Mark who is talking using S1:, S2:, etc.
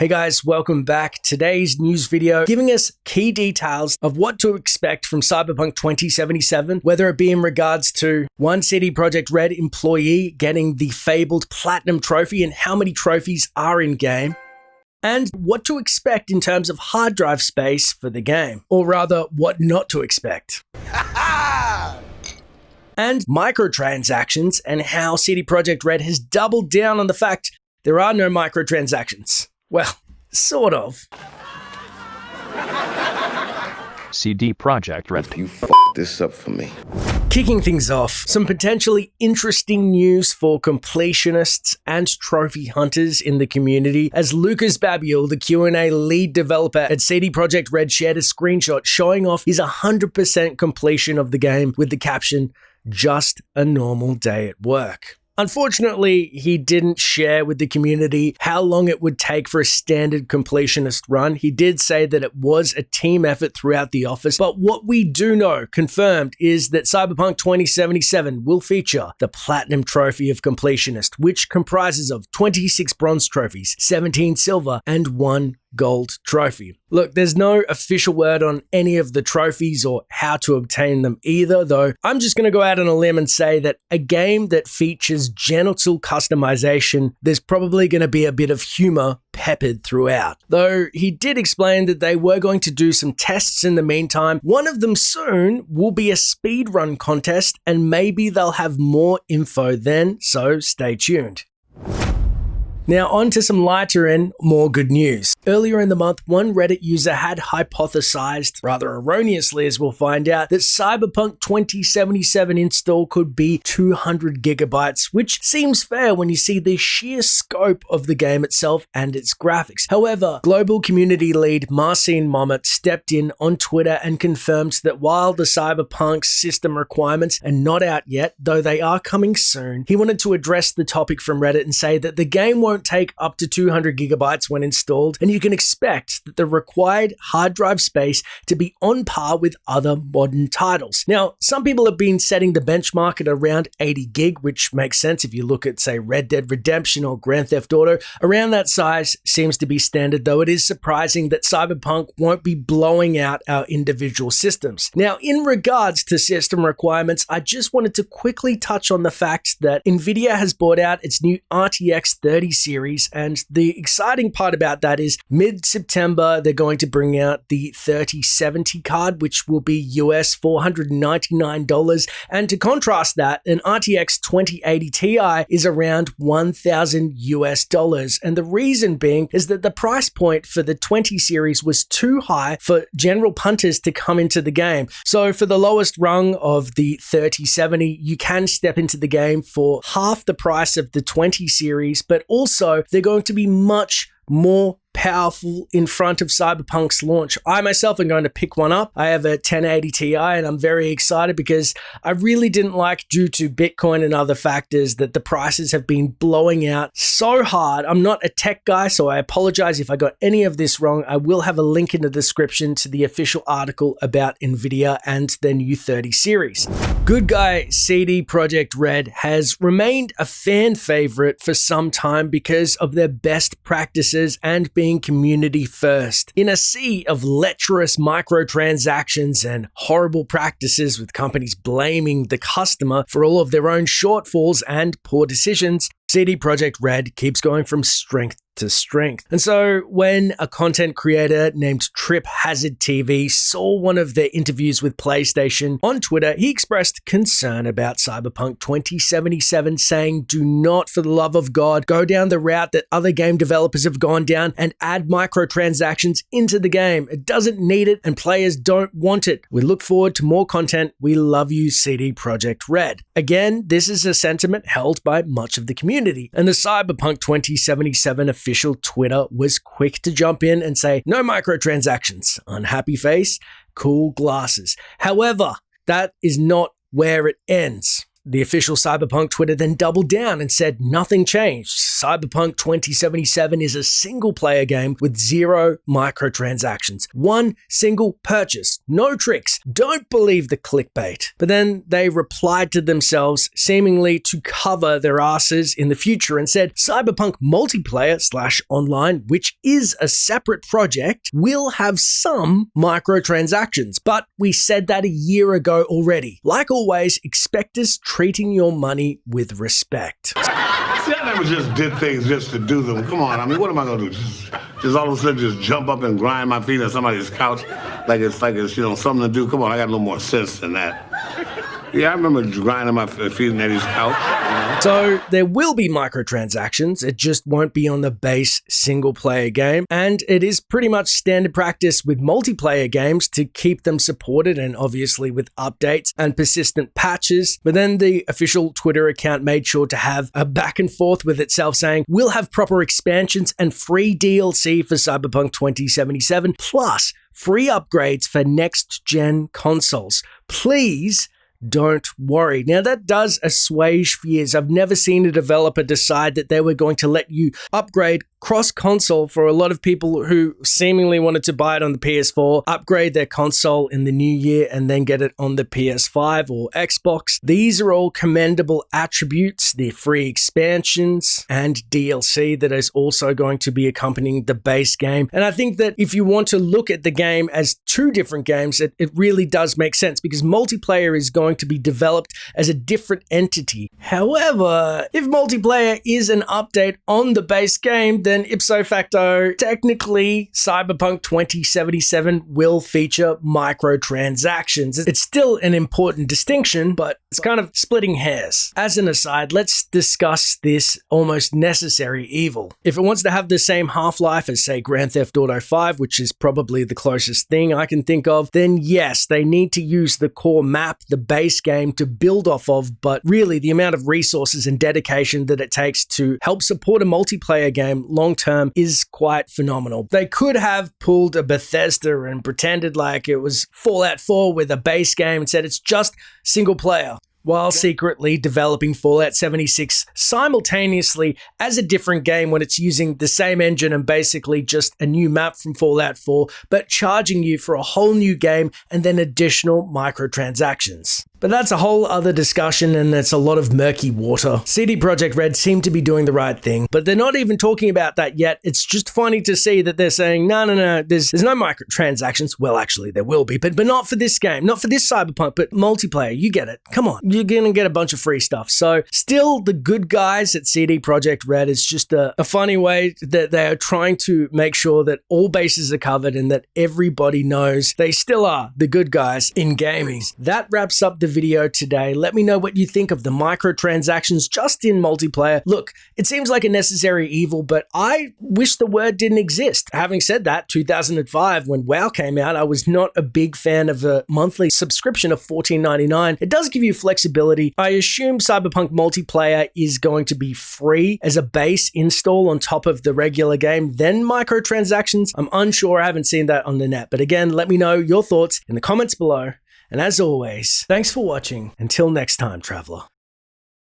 S1: Hey guys, welcome back. Today's news video giving us key details of what to expect from Cyberpunk 2077, whether it be in regards to one CD Projekt Red employee getting the fabled Platinum Trophy and how many trophies are in game, and what to expect in terms of hard drive space for the game, or rather, what not to expect. And microtransactions and how CD Projekt Red has doubled down on the fact there are no microtransactions. Well, sort of.
S2: CD Projekt Red.
S3: You f***ed this up for me.
S1: Kicking things off, some potentially interesting news for completionists and trophy hunters in the community, as Lucas Babiel, the Q&A lead developer at CD Projekt Red, shared a screenshot showing off his 100% completion of the game with the caption, "Just a normal day at work." Unfortunately, he didn't share with the community how long it would take for a standard completionist run. He did say that it was a team effort throughout the office, but what we do know, confirmed, is that Cyberpunk 2077 will feature the Platinum Trophy of Completionist, which comprises of 26 bronze trophies, 17 silver, and 1 gold trophy. Look, there's no official word on any of the trophies or how to obtain them either, though I'm just going to go out on a limb and say that a game that features genital customization, there's probably going to be a bit of humor peppered throughout. Though he did explain that they were going to do some tests in the meantime. One of them soon will be a speedrun contest, and maybe they'll have more info then, so stay tuned. Now on to some lighter and more good news. Earlier in the month, one Reddit user had hypothesized, rather erroneously as we'll find out, that Cyberpunk 2077 install could be 200 gigabytes, which seems fair when you see the sheer scope of the game itself and its graphics. However, global community lead Marcin Momot stepped in on Twitter and confirmed that while the Cyberpunk system requirements are not out yet, though they are coming soon, he wanted to address the topic from Reddit and say that the game won't take up to 200 gigabytes when installed, and you can expect that the required hard drive space to be on par with other modern titles. Now, some people have been setting the benchmark at around 80 gig, which makes sense if you look at, say, Red Dead Redemption or Grand Theft Auto. Around that size seems to be standard, though it is surprising that Cyberpunk won't be blowing out our individual systems. Now, in regards to system requirements, I just wanted to quickly touch on the fact that Nvidia has brought out its new RTX 30 series, and the exciting part about that is mid-September they're going to bring out the 3070 card, which will be US $499, and to contrast that, an RTX 2080 Ti is around $1,000 US, and the reason being is that the price point for the 20 series was too high for general punters to come into the game. So for the lowest rung of the 3070, you can step into the game for half the price of the 20 series, but also they're going to be much more powerful in front of Cyberpunk's launch. I myself am going to pick one up. I have a 1080 Ti and I'm very excited because I really didn't like, due to Bitcoin and other factors, that the prices have been blowing out so hard. I'm not a tech guy, so I apologize if I got any of this wrong. I will have a link in the description to the official article about Nvidia and their new 30 series. Good guy CD Projekt Red has remained a fan favorite for some time because of their best practices and being community first. In a sea of lecherous microtransactions and horrible practices with companies blaming the customer for all of their own shortfalls and poor decisions, CD Projekt Red keeps going from strength to strength. And so when a content creator named Trip Hazard TV saw one of their interviews with PlayStation on Twitter, he expressed concern about Cyberpunk 2077, saying, "Do not, for the love of God, go down the route that other game developers have gone down and add microtransactions into the game. It doesn't need it and players don't want it. We look forward to more content. We love you, CD Projekt Red." Again, this is a sentiment held by much of the community, and the Cyberpunk 2077 official Twitter was quick to jump in and say, "No microtransactions. Unhappy face, cool glasses." However, that is not where it ends. The official Cyberpunk Twitter then doubled down and said nothing changed. Cyberpunk 2077 is a single-player game with 0 microtransactions. One single purchase. No tricks. Don't believe the clickbait. But then they replied to themselves, seemingly to cover their asses in the future, and said Cyberpunk multiplayer/online, which is a separate project, will have some microtransactions. But we said that a year ago already. Like always, expect us treating your money with respect.
S4: See, I never just did things just to do them. Come on, I mean, what am I gonna do? Just all of a sudden just jump up and grind my feet on somebody's couch like it's something to do? Come on, I got a little more sense than that. Yeah, I remember grinding my feet on Eddie's couch.
S1: So there will be microtransactions. It just won't be on the base single-player game. And it is pretty much standard practice with multiplayer games to keep them supported, and obviously with updates and persistent patches. But then the official Twitter account made sure to have a back and forth with itself saying, we'll have proper expansions and free DLC for Cyberpunk 2077, plus free upgrades for next-gen consoles. Please don't worry. Now, that does assuage fears. I've never seen a developer decide that they were going to let you upgrade cross-console for a lot of people who seemingly wanted to buy it on the PS4, upgrade their console in the new year, and then get it on the PS5 or Xbox. These are all commendable attributes, the free expansions and DLC that is also going to be accompanying the base game. And I think that if you want to look at the game as 2 different games, it really does make sense, because multiplayer is going to be developed as a different entity. However, if multiplayer is an update on the base game, then ipso facto, technically, Cyberpunk 2077 will feature microtransactions. It's still an important distinction, but it's kind of splitting hairs. As an aside, let's discuss this almost necessary evil. If it wants to have the same half-life as, say, Grand Theft Auto 5, which is probably the closest thing I can think of, then yes, they need to use the core map, the base game, to build off of, but really the amount of resources and dedication that it takes to help support a multiplayer game long-term is quite phenomenal. They could have pulled a Bethesda and pretended like it was Fallout 4 with a base game and said it's just single player, while secretly developing Fallout 76 simultaneously as a different game when it's using the same engine and basically just a new map from Fallout 4, but charging you for a whole new game and then additional microtransactions. But that's a whole other discussion, and it's a lot of murky water. CD Projekt Red seem to be doing the right thing, but they're not even talking about that yet. It's just funny to see that they're saying, no, there's no microtransactions. Well, actually, there will be, but not for this game, not for this Cyberpunk, but multiplayer. You get it. Come on. You're going to get a bunch of free stuff. So still the good guys at CD Projekt Red is just a funny way that they are trying to make sure that all bases are covered and that everybody knows they still are the good guys in gaming. That wraps up the video today. Let me know what you think of the microtransactions just in multiplayer. Look, it seems like a necessary evil, but I wish the word didn't exist. Having said that, 2005, when WoW came out, I was not a big fan of a monthly subscription of $14.99. It does give you flexibility. I assume Cyberpunk multiplayer is going to be free as a base install on top of the regular game, then microtransactions. I'm unsure. I haven't seen that on the net. But again, let me know your thoughts in the comments below. And as always, thanks for watching. Until next time, traveler.